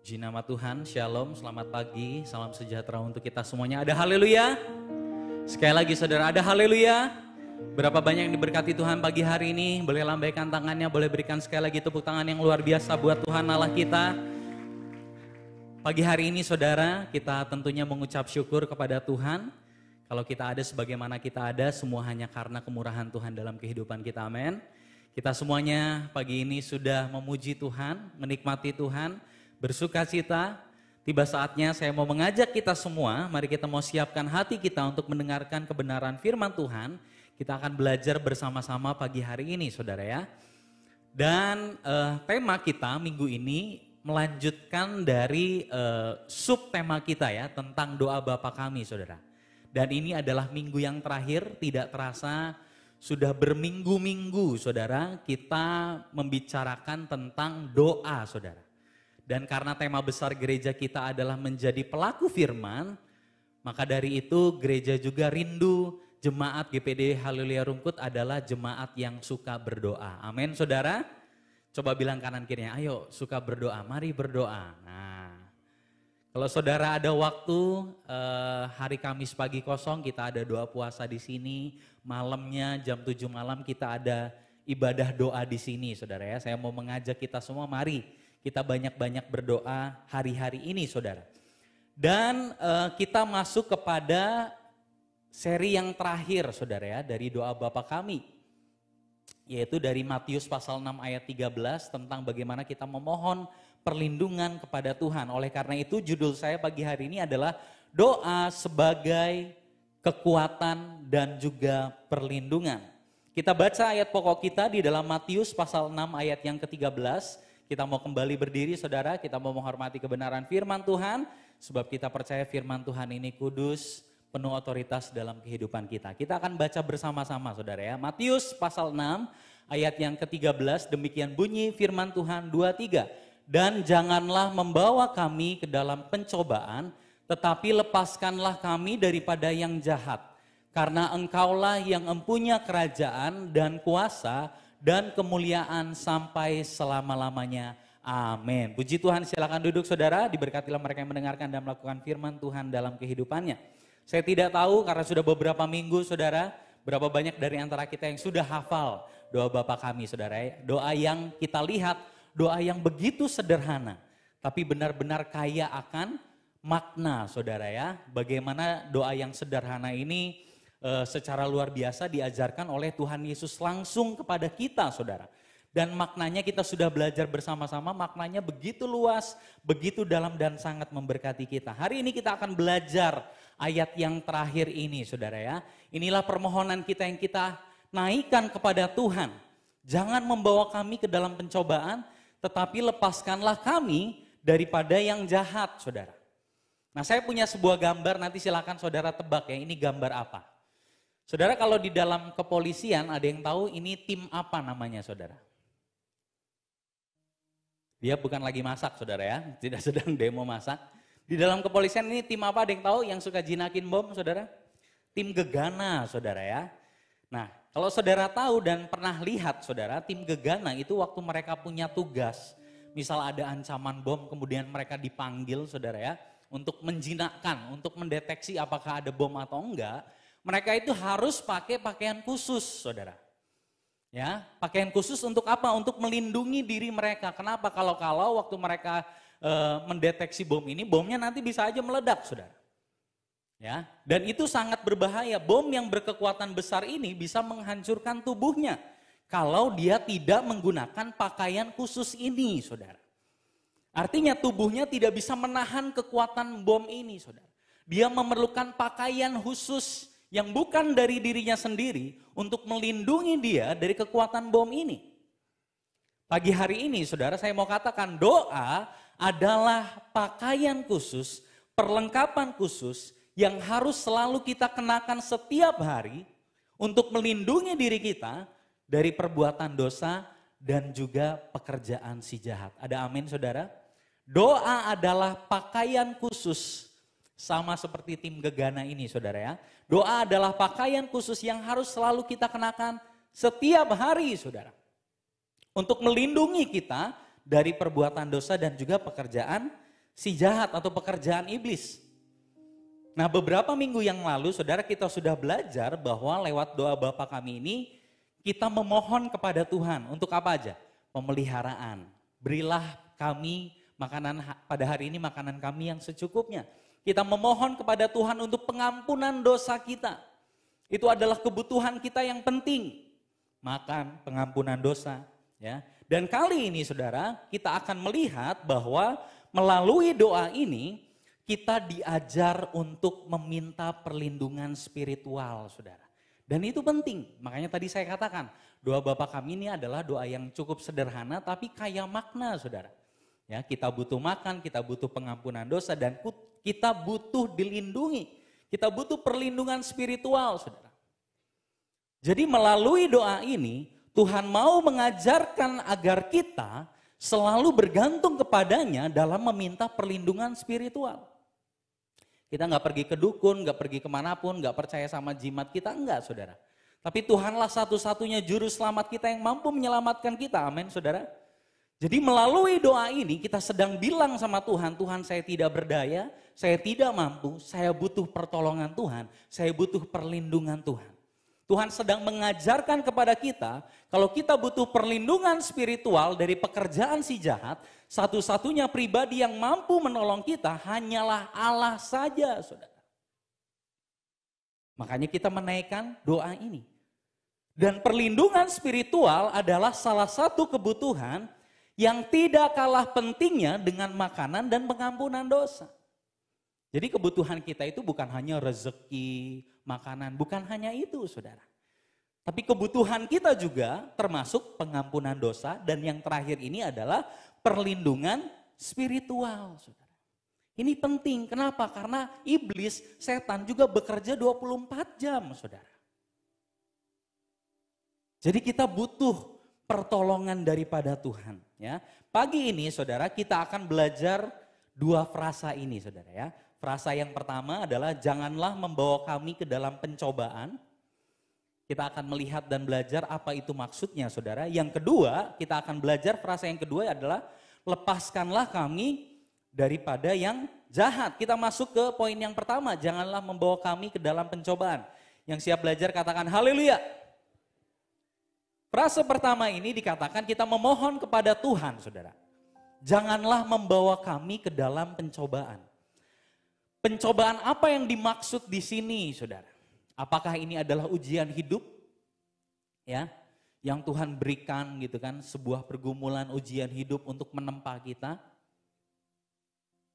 Puji nama Tuhan, Shalom, selamat pagi, salam sejahtera untuk kita semuanya. Ada haleluya? Sekali lagi saudara, ada haleluya? Berapa banyak yang diberkati Tuhan pagi hari ini? Boleh lambaikan tangannya, boleh berikan sekali lagi tepuk tangan yang luar biasa buat Tuhan Allah kita. Pagi hari ini saudara, kita tentunya mengucap syukur kepada Tuhan. Kalau kita ada sebagaimana kita ada, semua hanya karena kemurahan Tuhan dalam kehidupan kita, amin. Kita semuanya pagi ini sudah memuji Tuhan, menikmati Tuhan, bersuka cita. Tiba saatnya saya mau mengajak kita semua, mari kita mau siapkan hati kita untuk mendengarkan kebenaran firman Tuhan. Kita akan belajar bersama-sama pagi hari ini saudara ya. Dan tema kita minggu ini melanjutkan dari subtema kita ya, tentang doa Bapa kami saudara. Dan ini adalah minggu yang terakhir, tidak terasa sudah berminggu-minggu saudara kita membicarakan tentang doa saudara. Dan karena tema besar gereja kita adalah menjadi pelaku firman, maka dari itu gereja juga rindu jemaat GPD Haleluya Rungkut adalah jemaat yang suka berdoa. Amin saudara. Coba bilang kanan kirinya, ayo suka berdoa, mari berdoa. Nah, kalau saudara ada waktu hari Kamis pagi kosong kita ada doa puasa di sini, malamnya jam 7 malam kita ada ibadah doa di sini saudara ya. Saya mau mengajak kita semua mari kita banyak-banyak berdoa hari-hari ini saudara. Dan kita masuk kepada seri yang terakhir saudara ya dari doa Bapa kami. Yaitu dari Matius pasal 6 ayat 13 tentang bagaimana kita memohon perlindungan kepada Tuhan. Oleh karena itu judul saya pagi hari ini adalah doa sebagai kekuatan dan juga perlindungan. Kita baca ayat pokok kita di dalam Matius pasal 6 ayat yang ke-13. Kita mau kembali berdiri saudara, kita mau menghormati kebenaran firman Tuhan. Sebab kita percaya firman Tuhan ini kudus, penuh otoritas dalam kehidupan kita. Kita akan baca bersama-sama saudara ya. Matius pasal 6 ayat yang ke-13, demikian bunyi firman Tuhan 2-3. Dan janganlah membawa kami ke dalam pencobaan, tetapi lepaskanlah kami daripada yang jahat. Karena engkaulah yang empunya kerajaan dan kuasa dan kemuliaan sampai selama-lamanya. Amin. Puji Tuhan, silakan duduk saudara, diberkatilah mereka yang mendengarkan dan melakukan firman Tuhan dalam kehidupannya. Saya tidak tahu karena sudah beberapa minggu saudara, berapa banyak dari antara kita yang sudah hafal doa Bapa kami saudara ya. Doa yang kita lihat, doa yang begitu sederhana, tapi benar-benar kaya akan makna saudara ya. Bagaimana doa yang sederhana ini secara luar biasa diajarkan oleh Tuhan Yesus langsung kepada kita saudara. Dan maknanya kita sudah belajar bersama-sama, maknanya begitu luas, begitu dalam dan sangat memberkati kita. Hari ini kita akan belajar ayat yang terakhir ini saudara ya. Inilah permohonan kita yang kita naikkan kepada Tuhan. Jangan membawa kami ke dalam pencobaan, tetapi lepaskanlah kami daripada yang jahat saudara. Nah saya punya sebuah gambar, nanti silakan saudara tebak ya ini gambar apa. Saudara kalau di dalam kepolisian ada yang tahu ini tim apa namanya saudara? Dia bukan lagi masak saudara ya, tidak sedang demo masak. Di dalam kepolisian ini tim apa ada yang tahu yang suka jinakin bom saudara? Tim gegana saudara ya. Nah kalau saudara tahu dan pernah lihat saudara, tim gegana itu waktu mereka punya tugas. Misal ada ancaman bom kemudian mereka dipanggil saudara ya. Untuk menjinakkan, untuk mendeteksi apakah ada bom atau enggak. Mereka itu harus pakai pakaian khusus, saudara. Ya, pakaian khusus untuk apa? Untuk melindungi diri mereka. Kenapa? Kalau waktu mereka mendeteksi bom ini, bomnya nanti bisa aja meledak, saudara. Ya, dan itu sangat berbahaya. Bom yang berkekuatan besar ini bisa menghancurkan tubuhnya kalau dia tidak menggunakan pakaian khusus ini, saudara. Artinya tubuhnya tidak bisa menahan kekuatan bom ini, saudara. Dia memerlukan pakaian khusus yang bukan dari dirinya sendiri untuk melindungi dia dari kekuatan bom ini. Pagi hari ini saudara saya mau katakan doa adalah pakaian khusus, perlengkapan khusus yang harus selalu kita kenakan setiap hari untuk melindungi diri kita dari perbuatan dosa dan juga pekerjaan si jahat. Ada amin saudara? Doa adalah pakaian khusus. Sama seperti tim gegana ini saudara ya. Doa adalah pakaian khusus yang harus selalu kita kenakan setiap hari saudara. Untuk melindungi kita dari perbuatan dosa dan juga pekerjaan si jahat atau pekerjaan iblis. Nah, beberapa minggu yang lalu saudara kita sudah belajar bahwa lewat doa Bapa kami ini kita memohon kepada Tuhan untuk apa aja? Pemeliharaan. Berilah kami makanan pada hari ini, makanan kami yang secukupnya. Kita memohon kepada Tuhan untuk pengampunan dosa kita. Itu adalah kebutuhan kita yang penting. Makan, pengampunan dosa, ya. Dan kali ini saudara, kita akan melihat bahwa melalui doa ini kita diajar untuk meminta perlindungan spiritual, saudara. Dan itu penting, makanya tadi saya katakan, doa Bapa kami ini adalah doa yang cukup sederhana tapi kaya makna, saudara. Ya, kita butuh makan, kita butuh pengampunan dosa, dan kita butuh dilindungi. Kita butuh perlindungan spiritual, saudara. Jadi melalui doa ini, Tuhan mau mengajarkan agar kita selalu bergantung kepadanya dalam meminta perlindungan spiritual. Kita nggak pergi ke dukun, nggak pergi kemanapun, nggak percaya sama jimat kita, enggak saudara. Tapi Tuhanlah satu-satunya juru selamat kita yang mampu menyelamatkan kita, amin saudara. Jadi melalui doa ini kita sedang bilang sama Tuhan, Tuhan saya tidak berdaya, saya tidak mampu, saya butuh pertolongan Tuhan, saya butuh perlindungan Tuhan. Tuhan sedang mengajarkan kepada kita, kalau kita butuh perlindungan spiritual dari pekerjaan si jahat, satu-satunya pribadi yang mampu menolong kita hanyalah Allah saja, saudara. Makanya kita menaikkan doa ini. Dan perlindungan spiritual adalah salah satu kebutuhan yang tidak kalah pentingnya dengan makanan dan pengampunan dosa. Jadi kebutuhan kita itu bukan hanya rezeki, makanan, bukan hanya itu saudara. Tapi kebutuhan kita juga termasuk pengampunan dosa dan yang terakhir ini adalah perlindungan spiritual saudara. Ini penting, kenapa? Karena iblis, setan juga bekerja 24 jam saudara. Jadi kita butuh pertolongan daripada Tuhan. Ya. Pagi ini saudara kita akan belajar dua frasa ini saudara ya. Frasa yang pertama adalah janganlah membawa kami ke dalam pencobaan. Kita akan melihat dan belajar apa itu maksudnya saudara. Yang kedua kita akan belajar frasa yang kedua adalah lepaskanlah kami daripada yang jahat. Kita masuk ke poin yang pertama, janganlah membawa kami ke dalam pencobaan. Yang siap belajar katakan haleluya. Frasa pertama ini dikatakan kita memohon kepada Tuhan saudara. Janganlah membawa kami ke dalam pencobaan. Pencobaan apa yang dimaksud di sini, saudara? Apakah ini adalah ujian hidup, ya, yang Tuhan berikan gitu kan, sebuah pergumulan ujian hidup untuk menempa kita?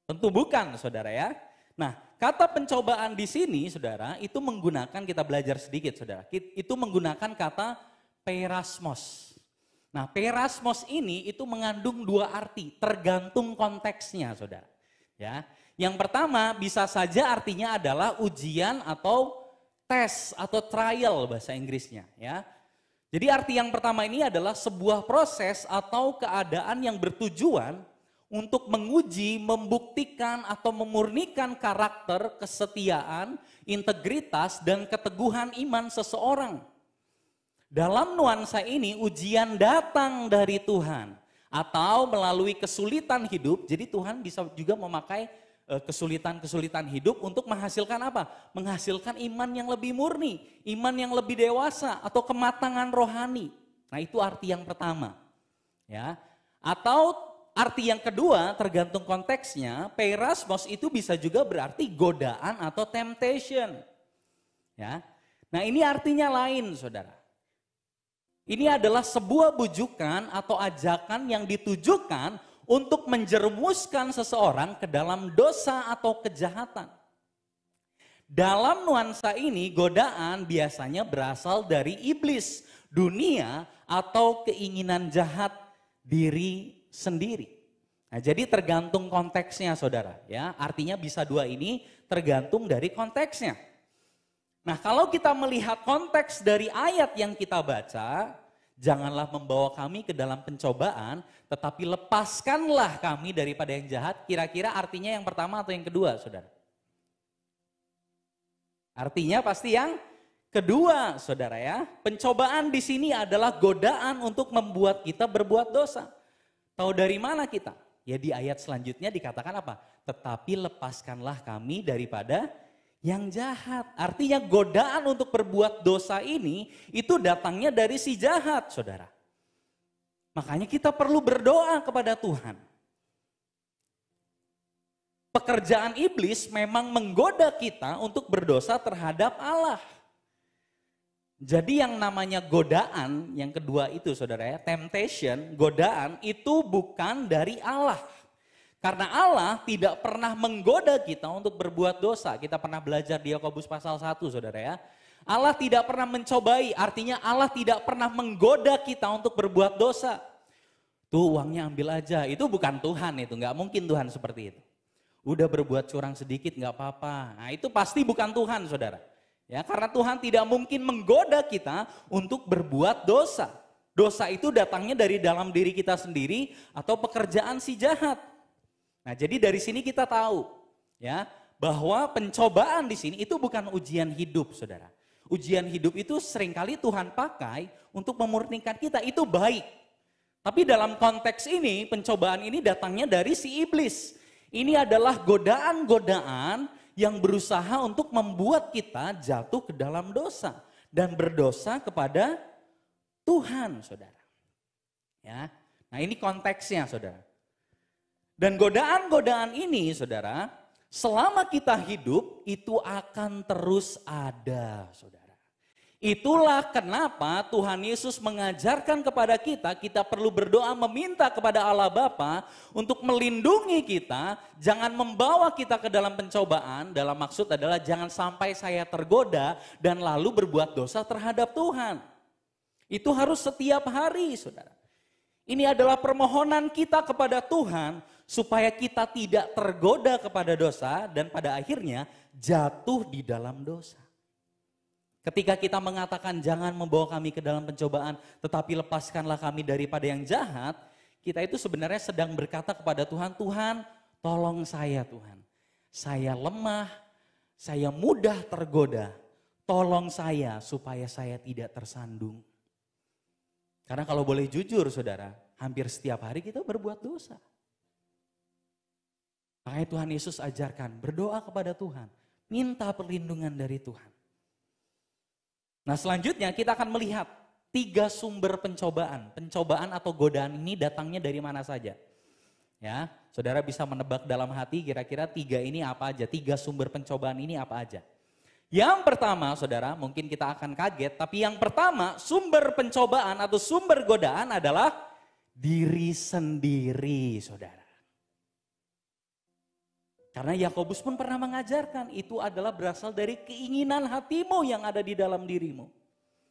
Tentu bukan, saudara ya. Nah, kata pencobaan di sini, saudara, itu menggunakan kita belajar sedikit, saudara. Itu menggunakan kata perasmos. Nah, perasmos ini itu mengandung dua arti, tergantung konteksnya, saudara. Ya. Yang pertama bisa saja artinya adalah ujian atau tes atau trial bahasa Inggrisnya ya. Jadi arti yang pertama ini adalah sebuah proses atau keadaan yang bertujuan untuk menguji, membuktikan atau memurnikan karakter, kesetiaan, integritas dan keteguhan iman seseorang. Dalam nuansa ini ujian datang dari Tuhan atau melalui kesulitan hidup. Jadi Tuhan bisa juga memakai kesulitan-kesulitan hidup untuk menghasilkan apa? Menghasilkan iman yang lebih murni, iman yang lebih dewasa atau kematangan rohani. Nah, itu arti yang pertama. Ya. Atau arti yang kedua tergantung konteksnya, perasmos itu bisa juga berarti godaan atau temptation. Ya. Nah, ini artinya lain, Saudara. Ini adalah sebuah bujukan atau ajakan yang ditujukan untuk menjerumuskan seseorang ke dalam dosa atau kejahatan. Dalam nuansa ini godaan biasanya berasal dari iblis, dunia atau keinginan jahat diri sendiri. Nah, jadi tergantung konteksnya saudara ya. Artinya bisa dua ini tergantung dari konteksnya. Nah, kalau kita melihat konteks dari ayat yang kita baca, janganlah membawa kami ke dalam pencobaan, tetapi lepaskanlah kami daripada yang jahat. Kira-kira artinya yang pertama atau yang kedua, saudara? Artinya pasti yang kedua, saudara ya. Pencobaan di sini adalah godaan untuk membuat kita berbuat dosa. Tahu dari mana kita? Ya di ayat selanjutnya dikatakan apa? Tetapi lepaskanlah kami daripada yang jahat. Artinya godaan untuk berbuat dosa ini itu datangnya dari si jahat, saudara. Makanya kita perlu berdoa kepada Tuhan. Pekerjaan iblis memang menggoda kita untuk berdosa terhadap Allah. Jadi yang namanya godaan, yang kedua itu saudara ya, temptation, godaan itu bukan dari Allah. Karena Allah tidak pernah menggoda kita untuk berbuat dosa. Kita pernah belajar di Yakobus pasal 1 saudara ya. Allah tidak pernah mencobai, artinya Allah tidak pernah menggoda kita untuk berbuat dosa. Tuh uangnya ambil aja, itu bukan Tuhan itu, nggak mungkin Tuhan seperti itu. Udah berbuat curang sedikit nggak apa-apa, nah itu pasti bukan Tuhan saudara. Ya, karena Tuhan tidak mungkin menggoda kita untuk berbuat dosa. Dosa itu datangnya dari dalam diri kita sendiri atau pekerjaan si jahat. Nah, jadi dari sini kita tahu ya bahwa pencobaan di sini itu bukan ujian hidup, saudara. Ujian hidup itu seringkali Tuhan pakai untuk memurnikan kita, itu baik. Tapi dalam konteks ini, pencobaan ini datangnya dari si iblis. Ini adalah godaan-godaan yang berusaha untuk membuat kita jatuh ke dalam dosa dan berdosa kepada Tuhan, saudara. Ya, nah ini konteksnya, saudara. Dan godaan-godaan ini, saudara, selama kita hidup itu akan terus ada, saudara. Itulah kenapa Tuhan Yesus mengajarkan kepada kita, kita perlu berdoa meminta kepada Allah Bapa untuk melindungi kita, jangan membawa kita ke dalam pencobaan, dalam maksud adalah jangan sampai saya tergoda dan lalu berbuat dosa terhadap Tuhan. Itu harus setiap hari, saudara. Ini adalah permohonan kita kepada Tuhan supaya kita tidak tergoda kepada dosa dan pada akhirnya jatuh di dalam dosa. Ketika kita mengatakan jangan membawa kami ke dalam pencobaan, tetapi lepaskanlah kami daripada yang jahat, kita itu sebenarnya sedang berkata kepada Tuhan, Tuhan tolong saya Tuhan. Saya lemah, saya mudah tergoda, tolong saya supaya saya tidak tersandung. Karena kalau boleh jujur saudara, hampir setiap hari kita berbuat dosa. Makanya Tuhan Yesus ajarkan, berdoa kepada Tuhan, minta perlindungan dari Tuhan. Nah selanjutnya kita akan melihat 3 sumber pencobaan. Pencobaan atau godaan ini datangnya dari mana saja. Ya, saudara bisa menebak dalam hati kira-kira 3 ini apa aja. 3 sumber pencobaan ini apa aja. Yang pertama saudara, mungkin kita akan kaget. Tapi yang pertama sumber pencobaan atau sumber godaan adalah diri sendiri saudara. Karena Yakobus pun pernah mengajarkan itu adalah berasal dari keinginan hatimu yang ada di dalam dirimu.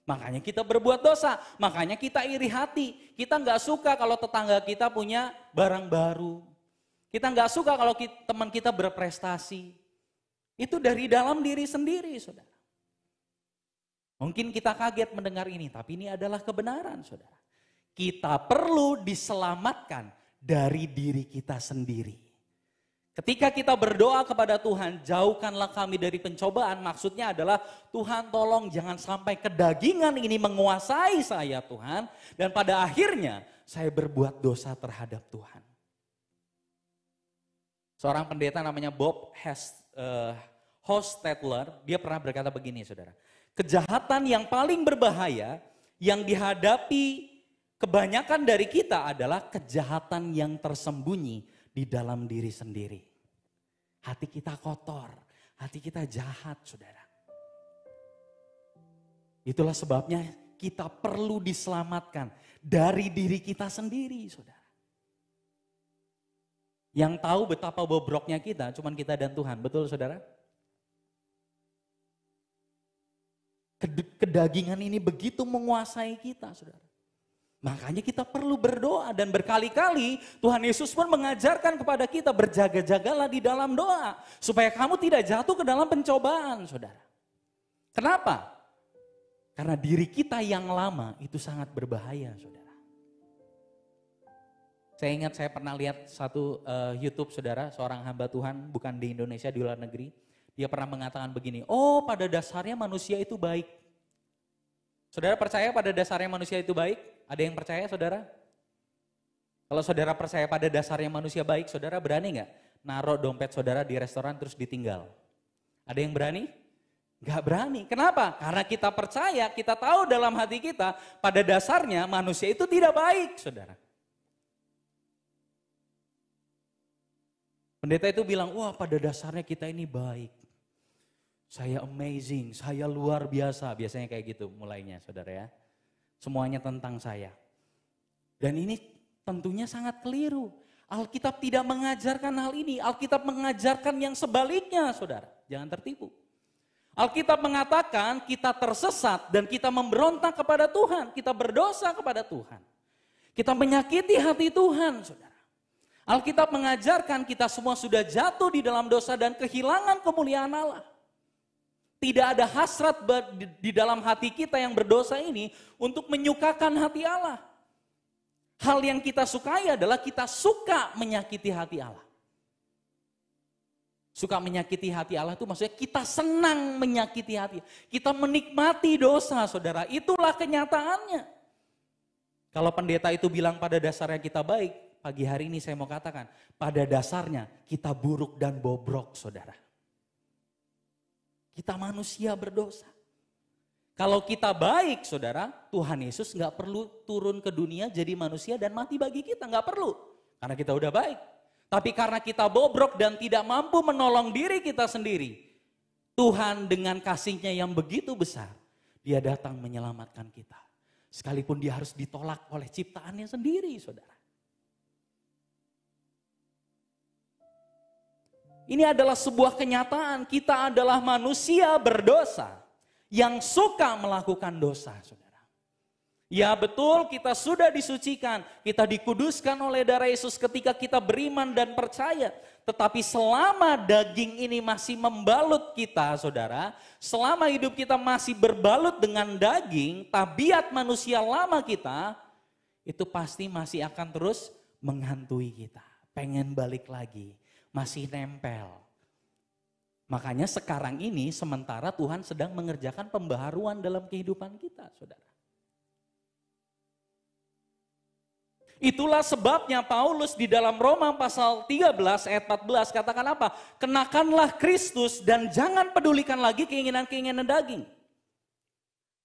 Makanya kita berbuat dosa, makanya kita iri hati. Kita nggak suka kalau tetangga kita punya barang baru. Kita nggak suka kalau teman kita berprestasi. Itu dari dalam diri sendiri, saudara. Mungkin kita kaget mendengar ini, tapi ini adalah kebenaran, saudara. Kita perlu diselamatkan dari diri kita sendiri. Ketika kita berdoa kepada Tuhan, jauhkanlah kami dari pencobaan, maksudnya adalah Tuhan tolong jangan sampai kedagingan ini menguasai saya Tuhan. Dan pada akhirnya saya berbuat dosa terhadap Tuhan. Seorang pendeta namanya Bob Hostetler, dia pernah berkata begini saudara. Kejahatan yang paling berbahaya yang dihadapi kebanyakan dari kita adalah kejahatan yang tersembunyi di dalam diri sendiri. Hati kita kotor, hati kita jahat, saudara. Itulah sebabnya kita perlu diselamatkan dari diri kita sendiri, saudara. Yang tahu betapa bobroknya kita, cuman kita dan Tuhan, betul saudara? Kedagingan ini begitu menguasai kita, saudara. Makanya kita perlu berdoa dan berkali-kali Tuhan Yesus pun mengajarkan kepada kita berjaga-jagalah di dalam doa. Supaya kamu tidak jatuh ke dalam pencobaan, saudara. Kenapa? Karena diri kita yang lama itu sangat berbahaya, saudara. Saya ingat saya pernah lihat satu YouTube, saudara, seorang hamba Tuhan, bukan di Indonesia, di luar negeri. Dia pernah mengatakan begini, oh pada dasarnya manusia itu baik. Saudara percaya pada dasarnya manusia itu baik? Ada yang percaya saudara? Kalau saudara percaya pada dasarnya manusia baik, saudara berani nggak naruh dompet saudara di restoran terus ditinggal? Ada yang berani? Nggak berani. Kenapa? Karena kita percaya, kita tahu dalam hati kita pada dasarnya manusia itu tidak baik, saudara. Pendeta itu bilang, wah pada dasarnya kita ini baik. Saya amazing, saya luar biasa. Biasanya kayak gitu mulainya, saudara ya. Semuanya tentang saya. Dan ini tentunya sangat keliru. Alkitab tidak mengajarkan hal ini. Alkitab mengajarkan yang sebaliknya, saudara. Jangan tertipu. Alkitab mengatakan kita tersesat dan kita memberontak kepada Tuhan. Kita berdosa kepada Tuhan. Kita menyakiti hati Tuhan, saudara. Alkitab mengajarkan kita semua sudah jatuh di dalam dosa dan kehilangan kemuliaan Allah. Tidak ada hasrat di dalam hati kita yang berdosa ini untuk menyukakan hati Allah. Hal yang kita sukai adalah kita suka menyakiti hati Allah. Suka menyakiti hati Allah itu maksudnya kita senang menyakiti hati. Kita menikmati dosa, saudara. Itulah kenyataannya. Kalau pendeta itu bilang pada dasarnya kita baik, pagi hari ini saya mau katakan, pada dasarnya kita buruk dan bobrok, saudara. Kita manusia berdosa. Kalau kita baik, saudara, Tuhan Yesus nggak perlu turun ke dunia jadi manusia dan mati bagi kita, nggak perlu. Karena kita udah baik. Tapi karena kita bobrok dan tidak mampu menolong diri kita sendiri, Tuhan dengan kasih-Nya yang begitu besar, Dia datang menyelamatkan kita. Sekalipun Dia harus ditolak oleh ciptaannya sendiri, saudara. Ini adalah sebuah kenyataan, kita adalah manusia berdosa yang suka melakukan dosa, saudara. Ya betul, kita sudah disucikan, kita dikuduskan oleh darah Yesus ketika kita beriman dan percaya. Tetapi selama daging ini masih membalut kita, saudara, selama hidup kita masih berbalut dengan daging, tabiat manusia lama kita, itu pasti masih akan terus menghantui kita. Pengen balik lagi, masih nempel. Makanya sekarang ini sementara Tuhan sedang mengerjakan pembaharuan dalam kehidupan kita, saudara. Itulah sebabnya Paulus di dalam Roma pasal 13 ayat 14 katakan apa? Kenakanlah Kristus dan jangan pedulikan lagi keinginan-keinginan daging.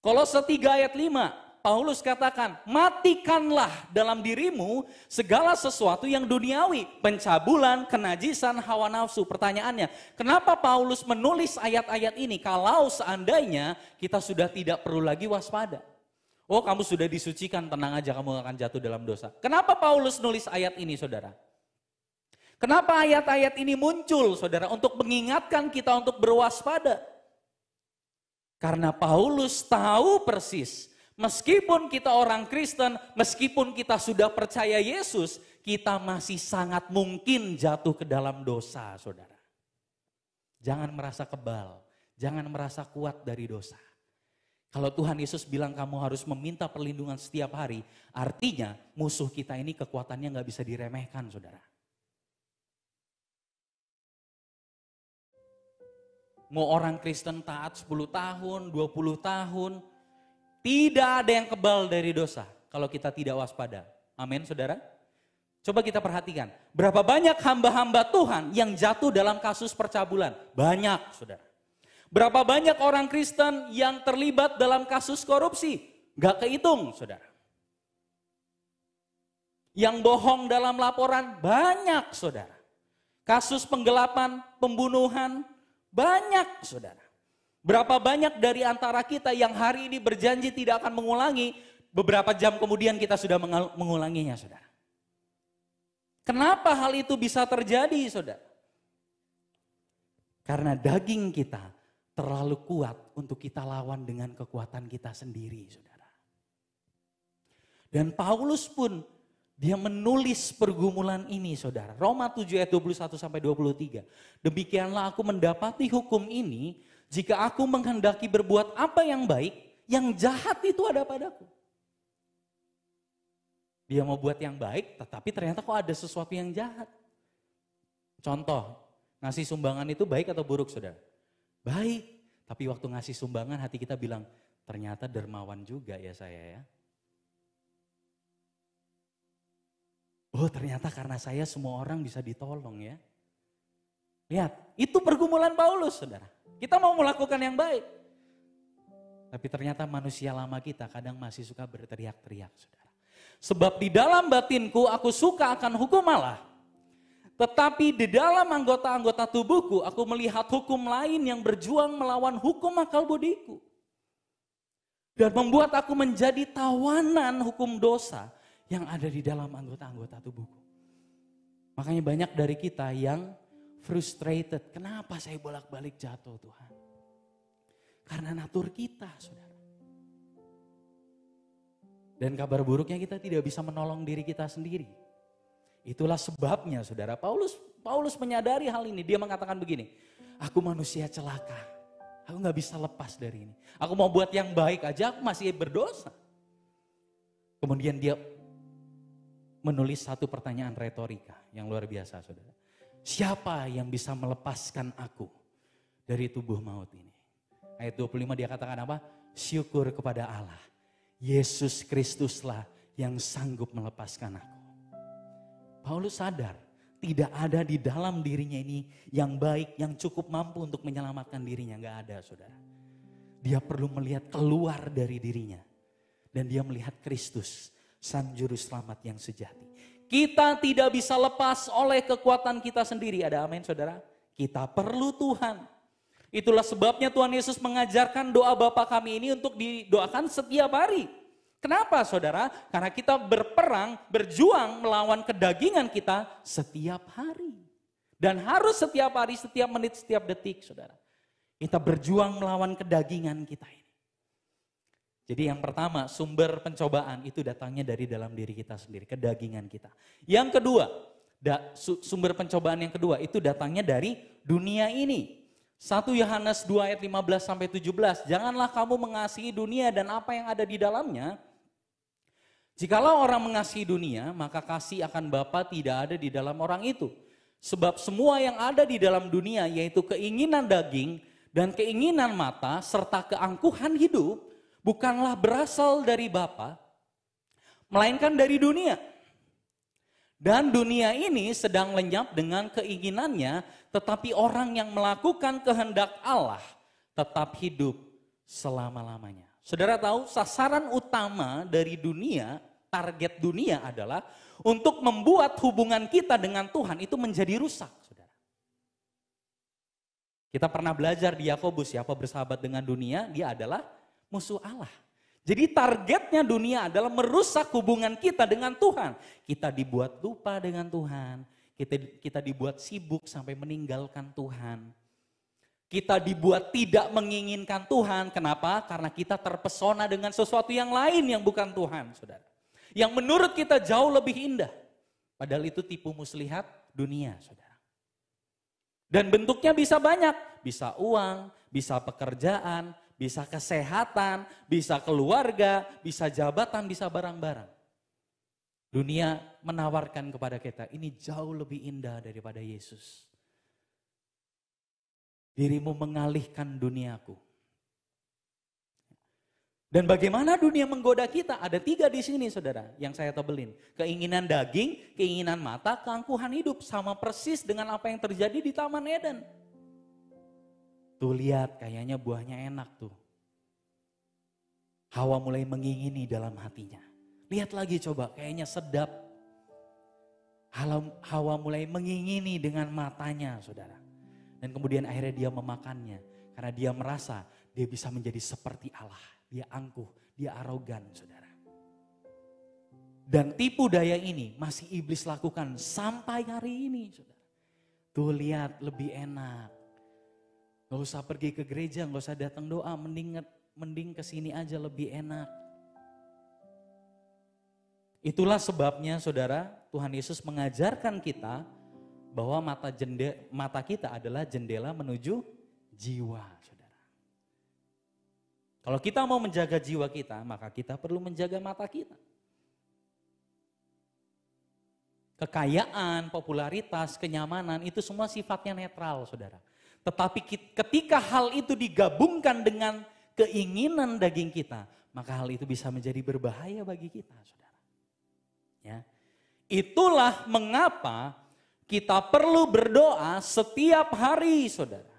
Kolose 3 ayat 5. Paulus katakan, matikanlah dalam dirimu segala sesuatu yang duniawi, pencabulan, kenajisan, hawa nafsu. Pertanyaannya, kenapa Paulus menulis ayat-ayat ini kalau seandainya kita sudah tidak perlu lagi waspada? Oh, kamu sudah disucikan, tenang aja kamu akan jatuh dalam dosa. Kenapa Paulus nulis ayat ini, saudara? Kenapa ayat-ayat ini muncul, saudara, untuk mengingatkan kita untuk berwaspada? Karena Paulus tahu persis, meskipun kita orang Kristen, meskipun kita sudah percaya Yesus, kita masih sangat mungkin jatuh ke dalam dosa, saudara. Jangan merasa kebal, jangan merasa kuat dari dosa. Kalau Tuhan Yesus bilang kamu harus meminta perlindungan setiap hari, artinya musuh kita ini kekuatannya nggak bisa diremehkan, saudara. Mau orang Kristen taat 10 tahun, 20 tahun, tidak ada yang kebal dari dosa kalau kita tidak waspada. Amin, saudara. Coba kita perhatikan, berapa banyak hamba-hamba Tuhan yang jatuh dalam kasus percabulan? Banyak, saudara. Berapa banyak orang Kristen yang terlibat dalam kasus korupsi? Gak kehitung, saudara. Yang bohong dalam laporan? Banyak, saudara. Kasus penggelapan, pembunuhan? Banyak, saudara. Berapa banyak dari antara kita yang hari ini berjanji tidak akan mengulangi, beberapa jam kemudian kita sudah mengulanginya, saudara. Kenapa hal itu bisa terjadi, saudara? Karena daging kita terlalu kuat untuk kita lawan dengan kekuatan kita sendiri, saudara. Dan Paulus pun dia menulis pergumulan ini, saudara. Roma 7 ayat 21 sampai 23. Demikianlah aku mendapati hukum ini, jika aku menghendaki berbuat apa yang baik, yang jahat itu ada padaku. Dia mau buat yang baik, tetapi ternyata kok ada sesuatu yang jahat. Contoh, ngasih sumbangan itu baik atau buruk, saudara? Baik, tapi waktu ngasih sumbangan hati kita bilang, ternyata dermawan juga ya saya ya. Oh ternyata karena saya semua orang bisa ditolong ya. Lihat, itu pergumulan Paulus saudara. Kita mau melakukan yang baik. Tapi ternyata manusia lama kita kadang masih suka berteriak-teriak saudara. Sebab di dalam batinku aku suka akan hukum Allah. Tetapi di dalam anggota-anggota tubuhku aku melihat hukum lain yang berjuang melawan hukum akal budiku. Dan membuat aku menjadi tawanan hukum dosa yang ada di dalam anggota-anggota tubuhku. Makanya banyak dari kita yang frustrated. Kenapa saya bolak-balik jatuh Tuhan? Karena natur kita saudara. Dan kabar buruknya kita tidak bisa menolong diri kita sendiri. Itulah sebabnya saudara, Paulus menyadari hal ini. Dia mengatakan begini, aku manusia celaka, aku gak bisa lepas dari ini. Aku mau buat yang baik aja, aku masih berdosa. Kemudian dia menulis satu pertanyaan retorika yang luar biasa saudara. Siapa yang bisa melepaskan aku dari tubuh maut ini? Ayat 25 dia katakan apa? Syukur kepada Allah, Yesus Kristuslah yang sanggup melepaskan aku. Paulus sadar tidak ada di dalam dirinya ini yang baik, yang cukup mampu untuk menyelamatkan dirinya. Gak ada saudara. Dia perlu melihat keluar dari dirinya. Dan dia melihat Kristus, Sang Juru Selamat yang sejati. Kita tidak bisa lepas oleh kekuatan kita sendiri. Ada amin saudara? Kita perlu Tuhan. Itulah sebabnya Tuhan Yesus mengajarkan doa Bapa kami ini untuk didoakan setiap hari. Kenapa saudara? Karena kita berperang, berjuang melawan kedagingan kita setiap hari. Dan harus setiap hari, setiap menit, setiap detik saudara. Kita berjuang melawan kedagingan kita ini. Jadi yang pertama, sumber pencobaan itu datangnya dari dalam diri kita sendiri, kedagingan kita. Yang kedua, sumber pencobaan yang kedua itu datangnya dari dunia ini. 1 Yohanes 2 ayat 15-17, janganlah kamu mengasihi dunia dan apa yang ada di dalamnya. Jikalau orang mengasihi dunia, maka kasih akan Bapa tidak ada di dalam orang itu. Sebab semua yang ada di dalam dunia, yaitu keinginan daging dan keinginan mata, serta keangkuhan hidup, bukanlah berasal dari Bapa, melainkan dari dunia. Dan dunia ini sedang lenyap dengan keinginannya, tetapi orang yang melakukan kehendak Allah tetap hidup selama-lamanya. Saudara tahu sasaran utama dari dunia, target dunia adalah untuk membuat hubungan kita dengan Tuhan itu menjadi rusak. Saudara. Kita pernah belajar di Yakobus, siapa bersahabat dengan dunia, dia adalah musuh Allah. Jadi targetnya dunia adalah merusak hubungan kita dengan Tuhan. Kita dibuat lupa dengan Tuhan, kita dibuat sibuk sampai meninggalkan Tuhan. Kita dibuat tidak menginginkan Tuhan. Kenapa? Karena kita terpesona dengan sesuatu yang lain yang bukan Tuhan, saudara. Yang menurut kita jauh lebih indah. Padahal itu tipu muslihat dunia, saudara. Dan bentuknya bisa banyak. Bisa uang, bisa pekerjaan, bisa kesehatan, bisa keluarga, bisa jabatan, bisa barang-barang. Dunia menawarkan kepada kita, ini jauh lebih indah daripada Yesus. Dirimu mengalihkan duniaku. Dan bagaimana dunia menggoda kita? Ada 3 di sini saudara yang saya tebelin. Keinginan daging, keinginan mata, keangkuhan hidup. Sama persis dengan apa yang terjadi di Taman Eden. Tuh lihat kayaknya buahnya enak tuh. Hawa mulai mengingini dalam hatinya. Lihat lagi coba kayaknya sedap. Hawa mulai mengingini dengan matanya saudara. Dan kemudian akhirnya dia memakannya. Karena dia merasa dia bisa menjadi seperti Allah. Dia angkuh, dia arogan saudara. Dan tipu daya ini masih iblis lakukan sampai hari ini saudara. Tuh lihat lebih enak. Gak usah pergi ke gereja, gak usah datang doa. Mending kesini aja lebih enak. Itulah sebabnya saudara Tuhan Yesus mengajarkan kita bahwa mata kita adalah jendela menuju jiwa, saudara. Kalau kita mau menjaga jiwa kita, maka kita perlu menjaga mata kita. Kekayaan, popularitas, kenyamanan itu semua sifatnya netral, saudara. Tetapi ketika hal itu digabungkan dengan keinginan daging kita, maka hal itu bisa menjadi berbahaya bagi kita, saudara. Ya. Itulah mengapa kita perlu berdoa setiap hari, saudara.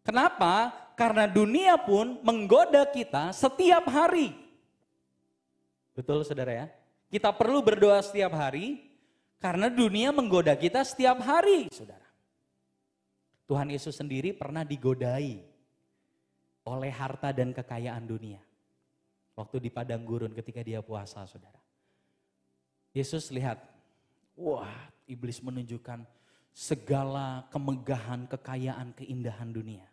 Kenapa? Karena dunia pun menggoda kita setiap hari. Betul, saudara ya? Kita perlu berdoa setiap hari karena dunia menggoda kita setiap hari, saudara. Tuhan Yesus sendiri pernah digodai oleh harta dan kekayaan dunia. Waktu di padang gurun ketika dia puasa, saudara. Yesus lihat, wah, iblis menunjukkan segala kemegahan, kekayaan, keindahan dunia.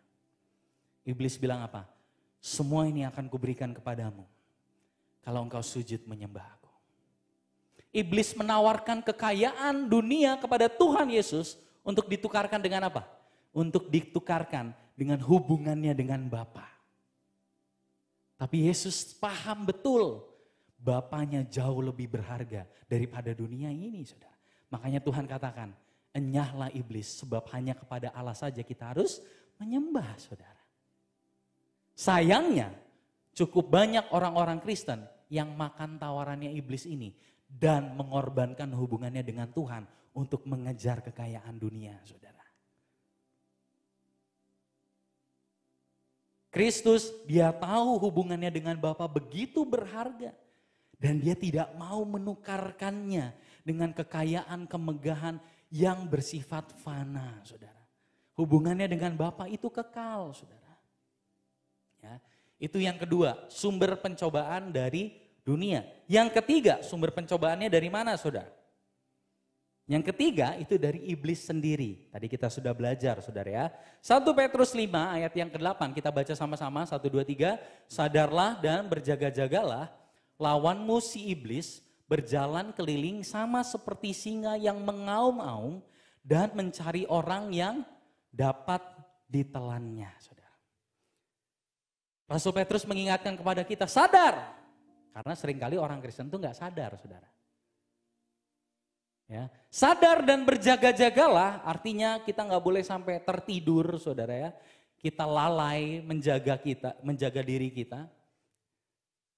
Iblis bilang apa? Semua ini akan kuberikan kepadamu kalau engkau sujud menyembah aku. Iblis menawarkan kekayaan dunia kepada Tuhan Yesus untuk ditukarkan dengan apa? Untuk ditukarkan dengan hubungannya dengan Bapa. Tapi Yesus paham betul Bapanya jauh lebih berharga daripada dunia ini, saudara. Makanya Tuhan katakan, enyahlah iblis sebab hanya kepada Allah saja kita harus menyembah, saudara. Sayangnya cukup banyak orang-orang Kristen yang makan tawarannya iblis ini dan mengorbankan hubungannya dengan Tuhan untuk mengejar kekayaan dunia, saudara. Kristus, dia tahu hubungannya dengan Bapa begitu berharga. Dan dia tidak mau menukarkannya dengan kekayaan, kemegahan yang bersifat fana, saudara. Hubungannya dengan Bapa itu kekal, saudara. Ya, itu yang kedua, sumber pencobaan dari dunia. Yang ketiga, sumber pencobaannya dari mana, saudara? Yang ketiga itu dari iblis sendiri. Tadi kita sudah belajar, saudara ya. 1 Petrus 5 ayat yang ke-8 kita baca sama-sama, 1, 2, 3. Sadarlah dan berjaga-jagalah. Lawanmu si iblis berjalan keliling sama seperti singa yang mengaum-aum dan mencari orang yang dapat ditelannya, saudara. Rasul Petrus mengingatkan kepada kita, sadar. Karena seringkali orang Kristen itu nggak sadar, saudara. Ya, sadar dan berjaga-jagalah, artinya kita nggak boleh sampai tertidur, saudara ya. Kita lalai menjaga diri kita.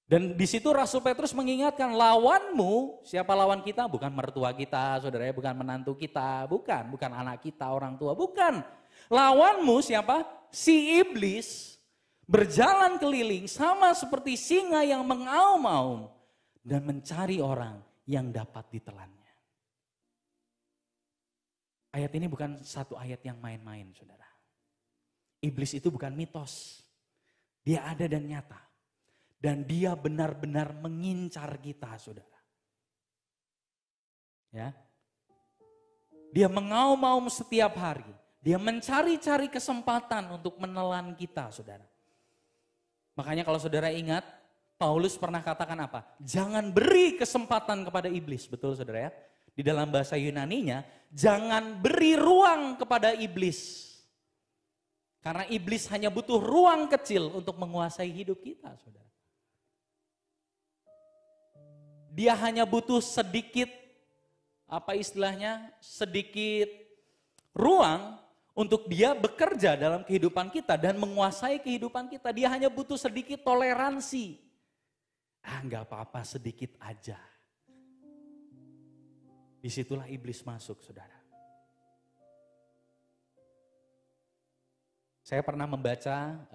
Dan di situ Rasul Petrus mengingatkan, lawanmu, siapa lawan kita? Bukan mertua kita, saudara ya, bukan menantu kita, bukan anak kita, orang tua, bukan. Lawanmu siapa? Si iblis berjalan keliling sama seperti singa yang mengaum-aum dan mencari orang yang dapat ditelannya. Ayat ini bukan satu ayat yang main-main, saudara. Iblis itu bukan mitos. Dia ada dan nyata. Dan dia benar-benar mengincar kita, saudara. Ya. Dia mengaum-aum setiap hari. Dia mencari-cari kesempatan untuk menelan kita, saudara. Makanya kalau saudara ingat, Paulus pernah katakan apa? Jangan beri kesempatan kepada iblis, betul saudara ya? Di dalam bahasa Yunaninya, jangan beri ruang kepada iblis. Karena iblis hanya butuh ruang kecil untuk menguasai hidup kita, saudara. Dia hanya butuh sedikit, sedikit ruang untuk dia bekerja dalam kehidupan kita dan menguasai kehidupan kita. Dia hanya butuh sedikit toleransi. Enggak apa-apa, sedikit aja. Disitulah iblis masuk, saudara. Saya pernah membaca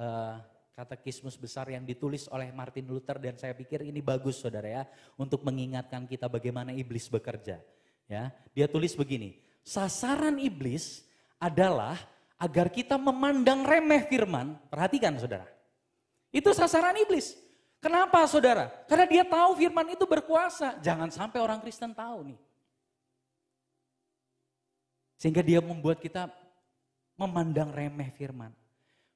katekismus besar yang ditulis oleh Martin Luther dan saya pikir ini bagus, saudara ya, untuk mengingatkan kita bagaimana iblis bekerja. Ya, dia tulis begini, sasaran iblis adalah agar kita memandang remeh firman. Perhatikan, saudara. Itu sasaran iblis. Kenapa, saudara? Karena dia tahu firman itu berkuasa. Jangan sampai orang Kristen tahu nih. Sehingga dia membuat kita memandang remeh firman.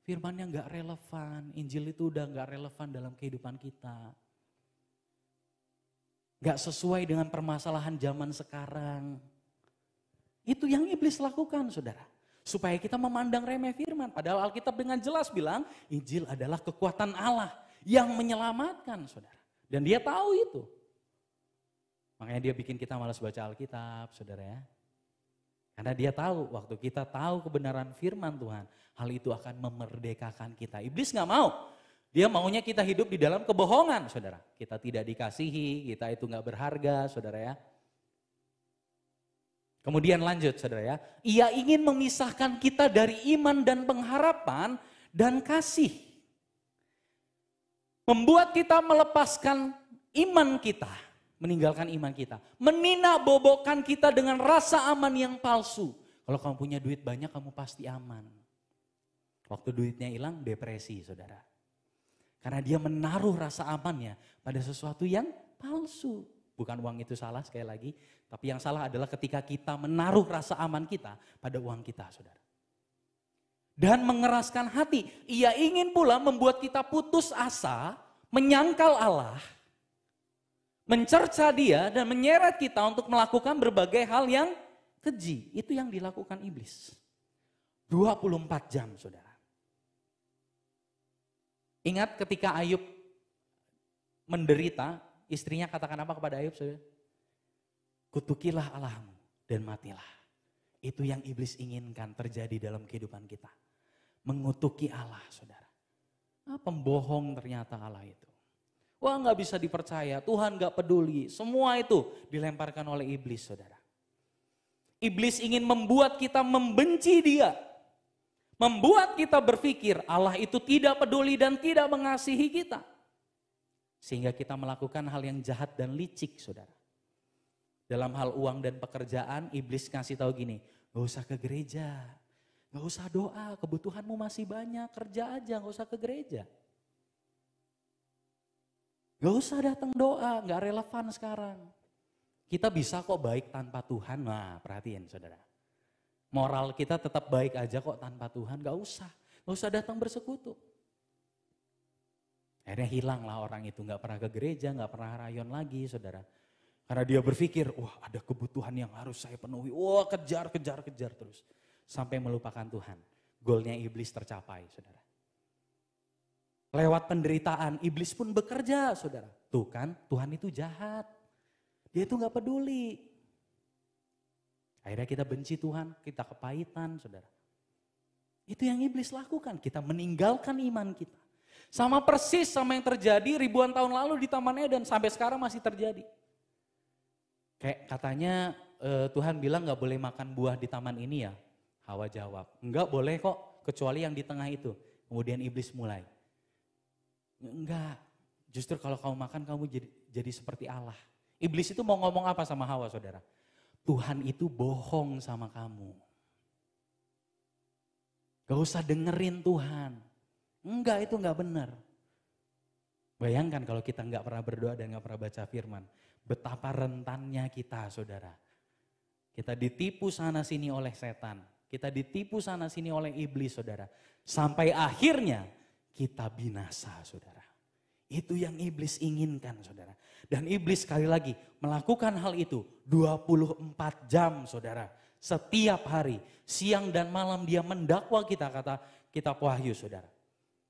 Firmannya nggak relevan, Injil itu udah nggak relevan dalam kehidupan kita. Nggak sesuai dengan permasalahan zaman sekarang. Itu yang iblis lakukan, saudara. Supaya kita memandang remeh firman. Padahal Alkitab dengan jelas bilang, Injil adalah kekuatan Allah yang menyelamatkan, saudara. Dan dia tahu itu. Makanya dia bikin kita malas baca Alkitab, saudara ya. Karena dia tahu, waktu kita tahu kebenaran firman Tuhan, hal itu akan memerdekakan kita. Iblis gak mau. Dia maunya kita hidup di dalam kebohongan, saudara. Kita tidak dikasihi, kita itu gak berharga, saudara ya. Kemudian lanjut, saudara ya. Ia ingin memisahkan kita dari iman dan pengharapan dan kasih. Membuat kita melepaskan iman kita, meninggalkan iman kita. Meninabobokan kita dengan rasa aman yang palsu. Kalau kamu punya duit banyak, kamu pasti aman. Waktu duitnya hilang, depresi, saudara. Karena dia menaruh rasa amannya pada sesuatu yang palsu. Bukan uang itu salah sekali lagi. Tapi yang salah adalah ketika kita menaruh rasa aman kita pada uang kita, saudara. Dan mengeraskan hati. Ia ingin pula membuat kita putus asa, menyangkal Allah, mencerca dia dan menyeret kita untuk melakukan berbagai hal yang keji. Itu yang dilakukan iblis. 24 jam, saudara. Ingat ketika Ayub menderita, istrinya katakan apa kepada Ayub, saudara? Kutukilah Allahmu dan matilah. Itu yang iblis inginkan terjadi dalam kehidupan kita. Mengutuki Allah, saudara. Pembohong ternyata Allah itu. Wah, gak bisa dipercaya, Tuhan gak peduli. Semua itu dilemparkan oleh iblis, saudara. Iblis ingin membuat kita membenci dia. Membuat kita berpikir Allah itu tidak peduli dan tidak mengasihi kita. Sehingga kita melakukan hal yang jahat dan licik, saudara. Dalam hal uang dan pekerjaan, iblis ngasih tahu gini, gak usah ke gereja, gak usah doa, kebutuhanmu masih banyak, kerja aja, gak usah ke gereja. Gak usah datang doa, gak relevan sekarang. Kita bisa kok baik tanpa Tuhan, nah perhatiin saudara. Moral kita tetap baik aja kok tanpa Tuhan, gak usah datang bersekutu. Akhirnya hilanglah orang itu, gak pernah ke gereja, gak pernah rayon lagi, saudara. Karena dia berpikir, wah ada kebutuhan yang harus saya penuhi, wah kejar terus. Sampai melupakan Tuhan, goalnya iblis tercapai, saudara. Lewat penderitaan, iblis pun bekerja, saudara. Tuh kan, Tuhan itu jahat, dia itu gak peduli. Akhirnya kita benci Tuhan, kita kepahitan, saudara. Itu yang iblis lakukan, kita meninggalkan iman kita. Sama persis sama yang terjadi ribuan tahun lalu di Taman Eden, sampai sekarang masih terjadi. Kayak katanya Tuhan bilang gak boleh makan buah di taman ini ya. Hawa jawab, enggak boleh kok, kecuali yang di tengah itu. Kemudian iblis mulai, enggak, justru kalau kamu makan kamu jadi seperti Allah. Iblis itu mau ngomong apa sama Hawa, saudara? Tuhan itu bohong sama kamu. Gak usah dengerin Tuhan. Enggak, itu enggak benar. Bayangkan kalau kita enggak pernah berdoa dan enggak pernah baca firman. Betapa rentannya kita, saudara. Kita ditipu sana sini oleh setan. Kita ditipu sana sini oleh iblis, saudara. Sampai akhirnya kita binasa, saudara. Itu yang iblis inginkan, saudara. Dan iblis sekali lagi melakukan hal itu 24 jam, saudara. Setiap hari, siang dan malam dia mendakwa kita, kata kitab Wahyu, saudara.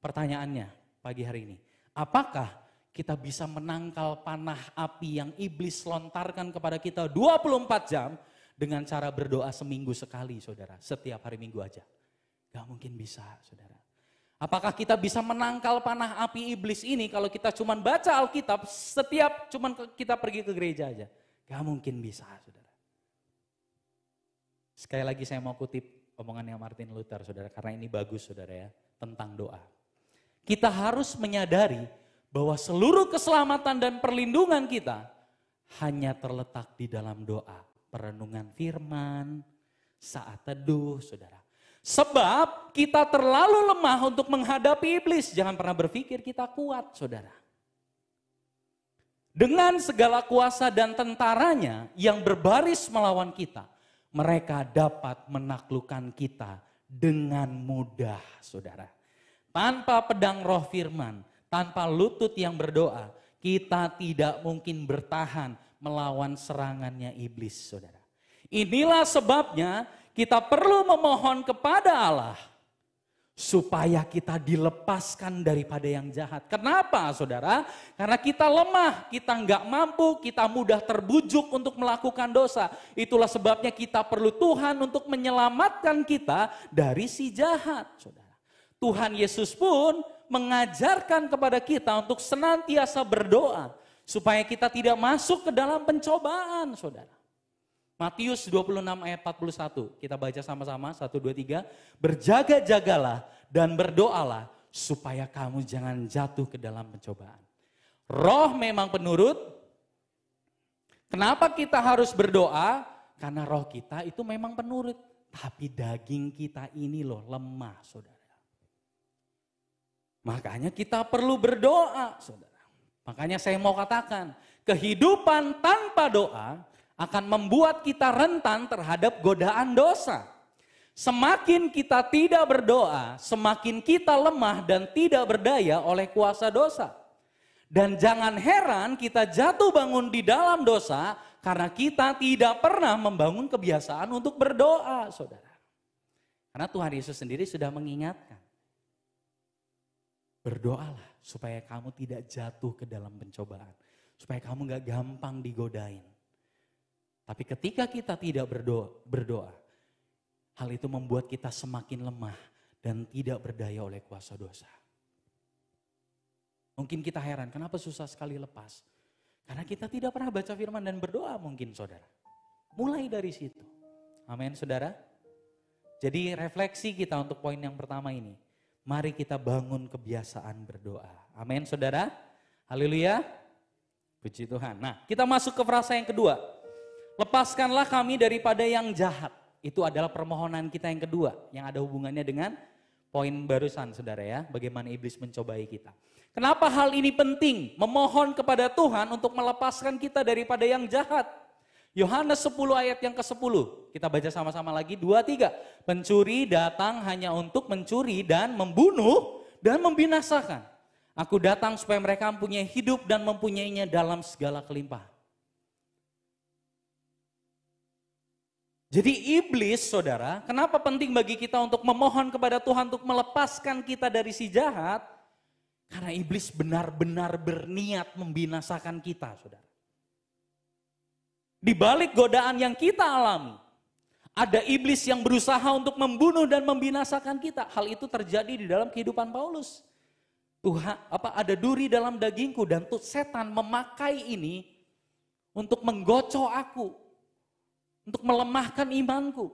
Pertanyaannya pagi hari ini, apakah kita bisa menangkal panah api yang iblis lontarkan kepada kita 24 jam dengan cara berdoa seminggu sekali, saudara. Setiap hari Minggu aja. Gak mungkin bisa, saudara. Apakah kita bisa menangkal panah api iblis ini kalau kita cuma baca Alkitab setiap cuma kita pergi ke gereja aja? Gak mungkin bisa, saudara. Sekali lagi saya mau kutip omongannya Martin Luther, saudara, karena ini bagus, saudara ya, tentang doa. Kita harus menyadari bahwa seluruh keselamatan dan perlindungan kita hanya terletak di dalam doa, perenungan firman, saat teduh, saudara. Sebab kita terlalu lemah untuk menghadapi iblis. Jangan pernah berpikir kita kuat, saudara. Dengan segala kuasa dan tentaranya yang berbaris melawan kita, mereka dapat menaklukkan kita dengan mudah, saudara. Tanpa pedang roh firman, tanpa lutut yang berdoa, kita tidak mungkin bertahan melawan serangannya iblis, saudara. Inilah sebabnya kita perlu memohon kepada Allah supaya kita dilepaskan daripada yang jahat. Kenapa, saudara? Karena kita lemah, kita nggak mampu, kita mudah terbujuk untuk melakukan dosa. Itulah sebabnya kita perlu Tuhan untuk menyelamatkan kita dari si jahat, saudara. Tuhan Yesus pun mengajarkan kepada kita untuk senantiasa berdoa supaya kita tidak masuk ke dalam pencobaan, saudara. Matius 26 ayat 41, kita baca sama-sama, 1, 2, 3. Berjaga-jagalah dan berdoalah supaya kamu jangan jatuh ke dalam pencobaan. Roh memang penurut. Kenapa kita harus berdoa? Karena roh kita itu memang penurut. Tapi daging kita ini loh lemah, saudara. Makanya kita perlu berdoa, saudara. Makanya saya mau katakan, kehidupan tanpa doa akan membuat kita rentan terhadap godaan dosa. Semakin kita tidak berdoa, semakin kita lemah dan tidak berdaya oleh kuasa dosa. Dan jangan heran kita jatuh bangun di dalam dosa karena kita tidak pernah membangun kebiasaan untuk berdoa, saudara. Karena Tuhan Yesus sendiri sudah mengingatkan. Berdoalah supaya kamu tidak jatuh ke dalam pencobaan. Supaya kamu gak gampang digodain. Tapi ketika kita tidak berdoa, hal itu membuat kita semakin lemah dan tidak berdaya oleh kuasa dosa. Mungkin kita heran, kenapa susah sekali lepas? Karena kita tidak pernah baca firman dan berdoa mungkin, saudara. Mulai dari situ. Amin, saudara. Jadi refleksi kita untuk poin yang pertama ini. Mari kita bangun kebiasaan berdoa. Amin, saudara. Haleluya. Puji Tuhan. Nah, kita masuk ke frasa yang kedua. Lepaskanlah kami daripada yang jahat. Itu adalah permohonan kita yang kedua. Yang ada hubungannya dengan poin barusan, saudara ya. Bagaimana iblis mencobai kita. Kenapa hal ini penting? Memohon kepada Tuhan untuk melepaskan kita daripada yang jahat. Yohanes 10 ayat yang ke-10. Kita baca sama-sama lagi, 2, 3. Pencuri datang hanya untuk mencuri dan membunuh dan membinasakan. Aku datang supaya mereka mempunyai hidup dan mempunyainya dalam segala kelimpahan. Jadi iblis, saudara, kenapa penting bagi kita untuk memohon kepada Tuhan untuk melepaskan kita dari si jahat? Karena iblis benar-benar berniat membinasakan kita, saudara. Di balik godaan yang kita alami, ada iblis yang berusaha untuk membunuh dan membinasakan kita. Hal itu terjadi di dalam kehidupan Paulus. Tuhan, ada duri dalam dagingku dan setan memakai ini untuk menggocok aku, untuk melemahkan imanku.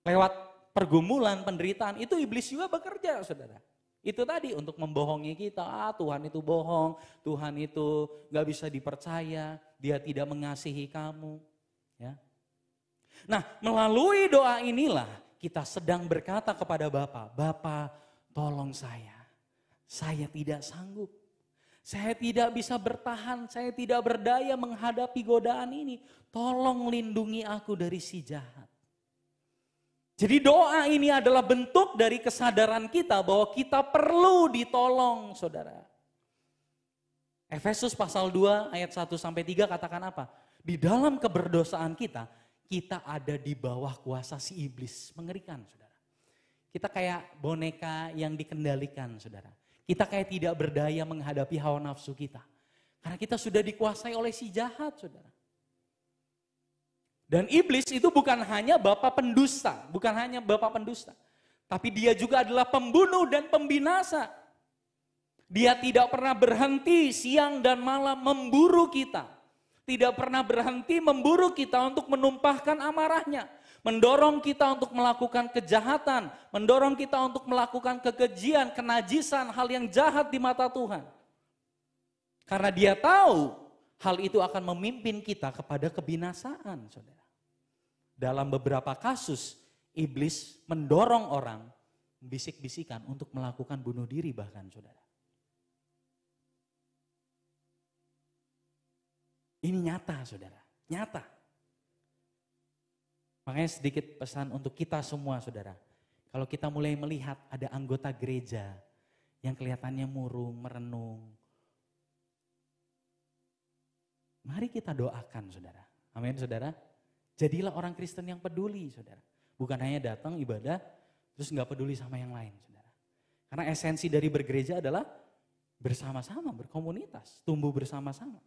Lewat pergumulan, penderitaan, itu iblis juga bekerja, saudara. Itu tadi untuk membohongi kita, Tuhan itu bohong, Tuhan itu gak bisa dipercaya, Dia tidak mengasihi kamu. Ya. Nah, melalui doa inilah kita sedang berkata kepada Bapa, Bapa tolong saya tidak sanggup. Saya tidak bisa bertahan, saya tidak berdaya menghadapi godaan ini. Tolong lindungi aku dari si jahat. Jadi doa ini adalah bentuk dari kesadaran kita bahwa kita perlu ditolong, saudara. Efesus pasal 2 ayat 1-3 katakan apa? Di dalam keberdosaan kita ada di bawah kuasa si iblis. Mengerikan, saudara. Kita kayak boneka yang dikendalikan, saudara. Kita kayak tidak berdaya menghadapi hawa nafsu kita. Karena kita sudah dikuasai oleh si jahat, saudara. Dan iblis itu bukan hanya bapa pendusta, tapi dia juga adalah pembunuh dan pembinasa. Dia tidak pernah berhenti siang dan malam memburu kita. Tidak pernah berhenti memburu kita untuk menumpahkan amarahnya. Mendorong kita untuk melakukan kejahatan, mendorong kita untuk melakukan kekejian, kenajisan, hal yang jahat di mata Tuhan. Karena dia tahu hal itu akan memimpin kita kepada kebinasaan, saudara. Dalam beberapa kasus, iblis mendorong orang, bisik-bisikan untuk melakukan bunuh diri bahkan, saudara. Ini nyata, saudara, nyata. Makanya sedikit pesan untuk kita semua, saudara. Kalau kita mulai melihat ada anggota gereja yang kelihatannya murung, merenung. Mari kita doakan, saudara. Amin, saudara. Jadilah orang Kristen yang peduli, saudara. Bukan hanya datang ibadah, terus gak peduli sama yang lain, saudara. Karena esensi dari bergereja adalah bersama-sama, berkomunitas, tumbuh bersama-sama.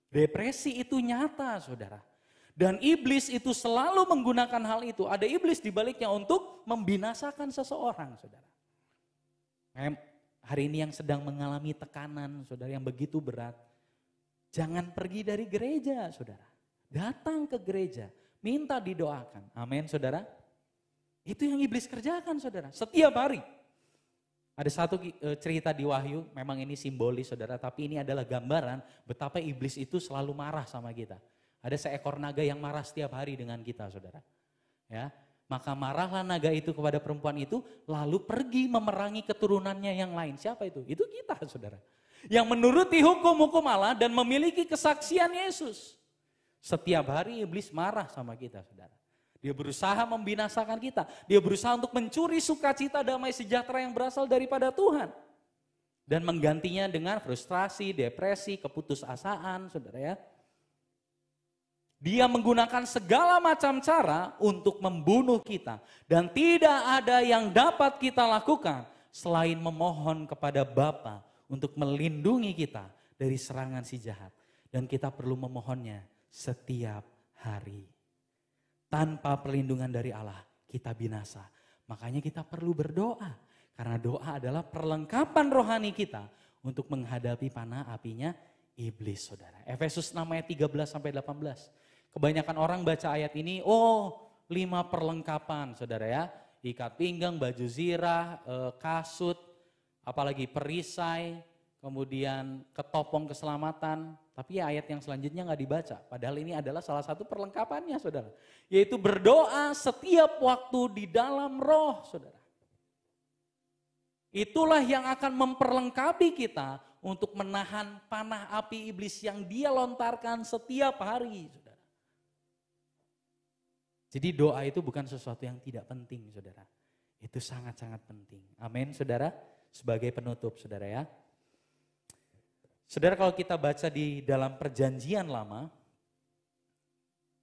Depresi itu nyata, saudara. Dan iblis itu selalu menggunakan hal itu. Ada iblis di baliknya untuk membinasakan seseorang, saudara. Hari ini yang sedang mengalami tekanan, saudara, yang begitu berat. Jangan pergi dari gereja, saudara. Datang ke gereja, minta didoakan. Amin, saudara. Itu yang iblis kerjakan, saudara. Setiap hari. Ada satu cerita di Wahyu, memang ini simbolis, saudara. Tapi ini adalah gambaran betapa iblis itu selalu marah sama kita. Ada seekor naga yang marah setiap hari dengan kita, saudara. Ya, maka marahlah naga itu kepada perempuan itu, lalu pergi memerangi keturunannya yang lain. Siapa itu? Itu kita, saudara. Yang menuruti hukum-hukum Allah dan memiliki kesaksian Yesus. Setiap hari iblis marah sama kita, saudara. Dia berusaha membinasakan kita. Dia berusaha untuk mencuri sukacita damai sejahtera yang berasal daripada Tuhan. Dan menggantinya dengan frustrasi, depresi, keputusasaan, saudara ya. Dia menggunakan segala macam cara untuk membunuh kita. Dan tidak ada yang dapat kita lakukan selain memohon kepada Bapa untuk melindungi kita dari serangan si jahat. Dan kita perlu memohonnya setiap hari. Tanpa perlindungan dari Allah, kita binasa. Makanya kita perlu berdoa. Karena doa adalah perlengkapan rohani kita untuk menghadapi panah apinya iblis, saudara. Efesus 6 ayat 13-18. Kebanyakan orang baca ayat ini, 5 perlengkapan, saudara ya. Ikat pinggang, baju zirah, kasut, apalagi perisai, kemudian ketopong keselamatan. Tapi ya ayat yang selanjutnya nggak dibaca. Padahal ini adalah salah satu perlengkapannya, saudara. Yaitu berdoa setiap waktu di dalam roh, saudara. Itulah yang akan memperlengkapi kita untuk menahan panah api iblis yang dia lontarkan setiap hari, saudara. Jadi doa itu bukan sesuatu yang tidak penting, saudara. Itu sangat-sangat penting. Amin, saudara. Sebagai penutup, saudara ya. Saudara, kalau kita baca di dalam perjanjian lama,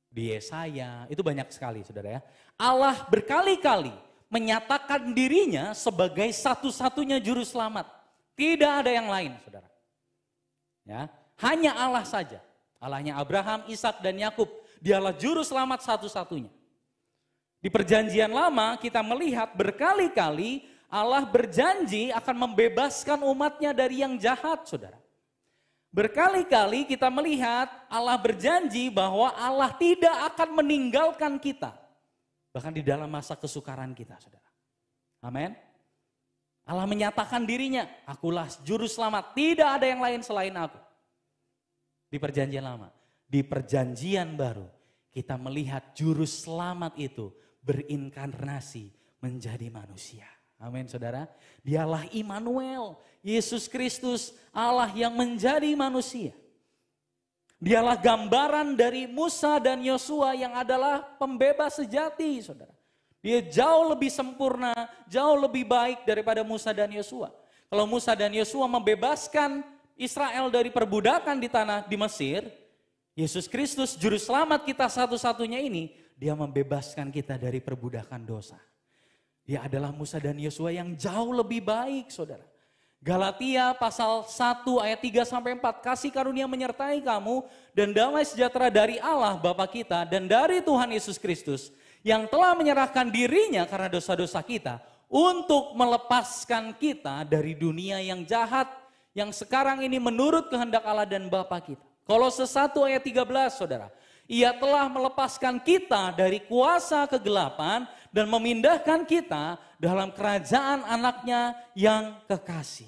di Yesaya, itu banyak sekali, saudara ya. Allah berkali-kali menyatakan dirinya sebagai satu-satunya juru selamat. Tidak ada yang lain, saudara. Ya, hanya Allah saja. Allahnya Abraham, Ishak dan Yakub. Dialah juru selamat satu-satunya. Di perjanjian lama kita melihat berkali-kali Allah berjanji akan membebaskan umatnya dari yang jahat, saudara. Berkali-kali kita melihat Allah berjanji bahwa Allah tidak akan meninggalkan kita. Bahkan di dalam masa kesukaran kita, saudara. Amin. Allah menyatakan dirinya, akulah juru selamat, tidak ada yang lain selain aku. Di perjanjian lama. Di perjanjian baru kita melihat juru selamat itu berinkarnasi menjadi manusia. Amin, saudara. Dialah Immanuel, Yesus Kristus, Allah yang menjadi manusia. Dialah gambaran dari Musa dan Yosua yang adalah pembebas sejati, saudara. Dia jauh lebih sempurna, jauh lebih baik daripada Musa dan Yosua. Kalau Musa dan Yosua membebaskan Israel dari perbudakan di Mesir, Yesus Kristus, juru selamat kita satu-satunya ini, dia membebaskan kita dari perbudakan dosa. Dia adalah Musa dan Yosua yang jauh lebih baik, saudara. Galatia pasal 1 ayat 3-4, kasih karunia menyertai kamu dan damai sejahtera dari Allah Bapa kita dan dari Tuhan Yesus Kristus yang telah menyerahkan dirinya karena dosa-dosa kita untuk melepaskan kita dari dunia yang jahat yang sekarang ini menurut kehendak Allah dan Bapa kita. Kolose 1 ayat 13, saudara. Ia telah melepaskan kita dari kuasa kegelapan dan memindahkan kita dalam kerajaan anaknya yang kekasih.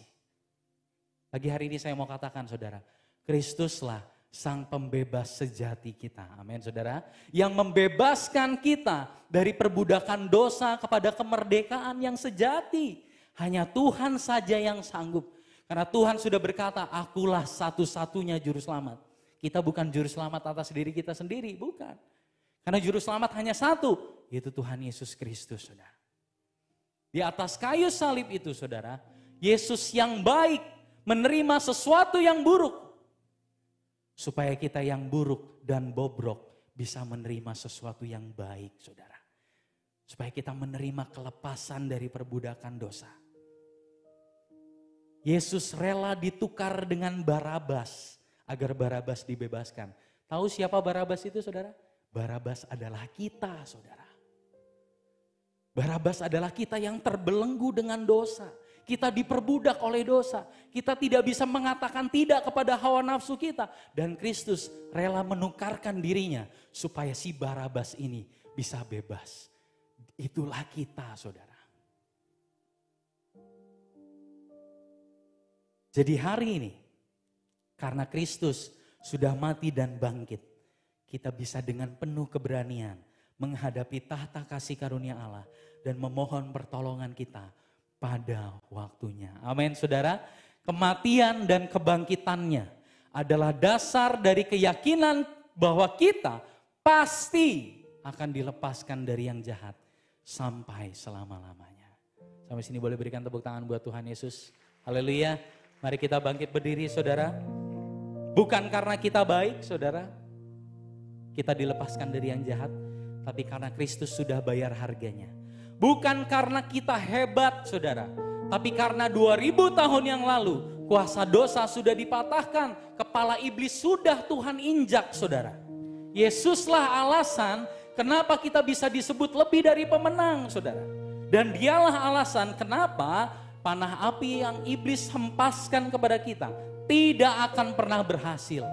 Pagi hari ini saya mau katakan, saudara, Kristuslah sang pembebas sejati kita. Amin, saudara. Yang membebaskan kita dari perbudakan dosa kepada kemerdekaan yang sejati. Hanya Tuhan saja yang sanggup. Karena Tuhan sudah berkata, akulah satu-satunya juru selamat. Kita bukan juru selamat atas diri kita sendiri, bukan. Karena juru selamat hanya satu, yaitu Tuhan Yesus Kristus, saudara. Di atas kayu salib itu, saudara, Yesus yang baik menerima sesuatu yang buruk. Supaya kita yang buruk dan bobrok bisa menerima sesuatu yang baik, saudara. Supaya kita menerima kelepasan dari perbudakan dosa. Yesus rela ditukar dengan Barabas agar Barabas dibebaskan. Tahu siapa Barabas itu, saudara? Barabas adalah kita, saudara. Barabas adalah kita yang terbelenggu dengan dosa. Kita diperbudak oleh dosa. Kita tidak bisa mengatakan tidak kepada hawa nafsu kita. Dan Kristus rela menukarkan dirinya supaya si Barabas ini bisa bebas. Itulah kita, saudara. Jadi hari ini, karena Kristus sudah mati dan bangkit, kita bisa dengan penuh keberanian menghadapi tahta kasih karunia Allah dan memohon pertolongan kita pada waktunya. Amin, saudara. Kematian dan kebangkitannya adalah dasar dari keyakinan bahwa kita pasti akan dilepaskan dari yang jahat sampai selama-lamanya. Sampai sini boleh berikan tepuk tangan buat Tuhan Yesus. Haleluya. Mari kita bangkit berdiri, saudara. Bukan karena kita baik, saudara, kita dilepaskan dari yang jahat, tapi karena Kristus sudah bayar harganya. Bukan karena kita hebat, saudara, tapi karena 2000 tahun yang lalu kuasa dosa sudah dipatahkan, kepala iblis sudah Tuhan injak, saudara. Yesuslah alasan kenapa kita bisa disebut lebih dari pemenang, saudara. Dan dialah alasan kenapa panah api yang iblis hempaskan kepada kita tidak akan pernah berhasil.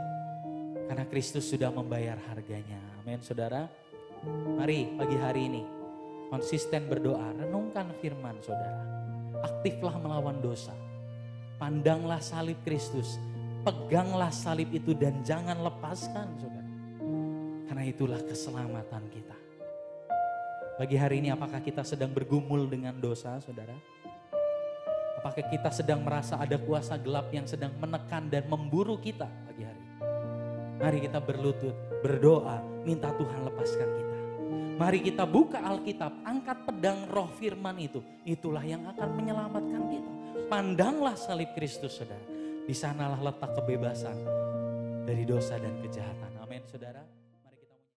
Karena Kristus sudah membayar harganya. Amin, saudara. Mari pagi hari ini konsisten berdoa, renungkan firman, saudara. Aktiflah melawan dosa. Pandanglah salib Kristus. Peganglah salib itu dan jangan lepaskan, saudara. Karena itulah keselamatan kita. Pagi hari ini apakah kita sedang bergumul dengan dosa, saudara? Apakah kita sedang merasa ada kuasa gelap yang sedang menekan dan memburu kita pagi hari ini? Mari kita berlutut, berdoa, minta Tuhan lepaskan kita. Mari kita buka Alkitab, angkat pedang roh firman itu. Itulah yang akan menyelamatkan kita. Pandanglah salib Kristus, saudara. Di sanalah letak kebebasan dari dosa dan kejahatan. Amin, saudara.